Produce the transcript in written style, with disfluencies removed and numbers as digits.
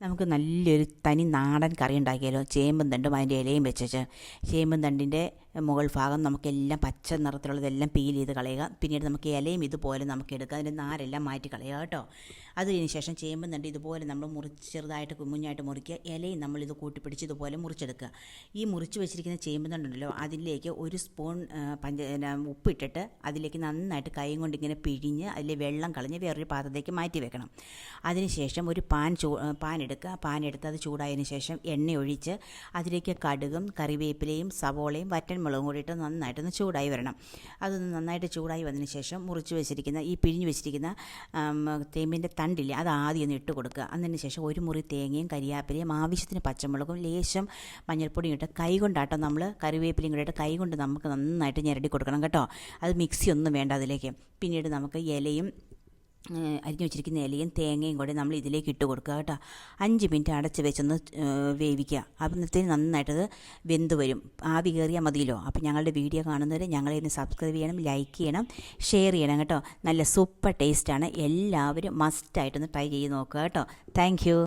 നമുക്ക് നല്ലൊരു തനി നാടൻ കറി ഉണ്ടാക്കിയാലോ. ചേമ്പും തണ്ടും അതിൻ്റെ ഇലയും വെച്ച് ചേമ്പും തണ്ടിൻ്റെ മുകൾ ഭാഗം നമുക്കെല്ലാം പച്ച നിറത്തിലുള്ളതെല്ലാം പീൽ ചെയ്ത് കളയുക. പിന്നീട് നമുക്ക് ഇലയും ഇതുപോലെ നമുക്ക് എടുക്കുക, അതിൻ്റെ നാരെല്ലാം മാറ്റി കളയുക കേട്ടോ. അത് കഴിഞ്ഞ ശേഷം ചേമ്പും തണ്ട് ഇതുപോലെ നമ്മൾ ചെറുതായിട്ട് കുഞ്ഞായിട്ട് മുറിക്കുക. ഇലയും നമ്മളിത് കൂട്ടിപ്പിടിച്ച് ഇതുപോലെ മുറിച്ചെടുക്കുക. ഈ മുറിച്ച് വെച്ചിരിക്കുന്ന ചേമ്പും തണ്ടുണ്ടല്ലോ, അതിലേക്ക് ഒരു സ്പൂൺ ഉപ്പിട്ടിട്ട് അതിലേക്ക് നന്നായിട്ട് കൈ കൊണ്ട് ഇങ്ങനെ പിഴിഞ്ഞ് അതിലെ വെള്ളം കളഞ്ഞ് വേറൊരു പാത്രത്തേക്ക് മാറ്റി വെക്കണം. അതിനുശേഷം ഒരു പാൻ എടുക്കുക. പാൻ എടുത്ത് അത് ചൂടായതിനു ശേഷം എണ്ണ ഒഴിച്ച് അതിലേക്ക് കടുകും കറിവേപ്പിലയും സവോളയും വറ്റൻമുളകും കൂടിയിട്ട് നന്നായിട്ടൊന്ന് ചൂടായി വരണം. അതൊന്ന് നന്നായിട്ട് ചൂടായി വന്നതിന് ശേഷം മുറിച്ച് വെച്ചിരിക്കുന്ന ഈ പിഴിഞ്ഞ് വെച്ചിരിക്കുന്ന തേമ്പിൻ്റെ തണ്ടില്ലേ, അത് ആദ്യം ഒന്ന് ഇട്ട് കൊടുക്കുക. അതിന് ശേഷം ഒരു മുറി തേങ്ങയും കരിയാപ്പിലയും ആവശ്യത്തിന് പച്ചമുളകും ലേശം മഞ്ഞൾപ്പൊടിയും ഇട്ട് കൈ കൊണ്ടാട്ടോ നമ്മൾ കറിവേപ്പിലയും കൂടിയിട്ട് കൈ കൊണ്ട് നമുക്ക് നന്നായിട്ട് ഞെരടി കൊടുക്കണം കേട്ടോ. അത് മിക്സി ഒന്നും വേണ്ട അതിലേക്ക്. പിന്നീട് നമുക്ക് ഇലയും അരിഞ്ഞു വെച്ചിരിക്കുന്ന ഇലയും തേങ്ങയും കൂടി നമ്മൾ ഇതിലേക്ക് ഇട്ട് കൊടുക്കുക കേട്ടോ. 5 മിനിറ്റ് അടച്ച് വെച്ചൊന്ന് വേവിക്കുക. അപ്പോഴത്തേന് നന്നായിട്ടത് വെന്ത് വരും. ആവി കയറിയാൽ മതിയല്ലോ. അപ്പോൾ ഞങ്ങളുടെ വീഡിയോ കാണുന്നവർ ഞങ്ങളെ സബ്സ്ക്രൈബ് ചെയ്യണം, ലൈക്ക് ചെയ്യണം, ഷെയർ ചെയ്യണം കേട്ടോ. നല്ല സൂപ്പർ ടേസ്റ്റാണ്. എല്ലാവരും മസ്റ്റായിട്ടൊന്ന് ട്രൈ ചെയ്ത് നോക്കുക കേട്ടോ. താങ്ക്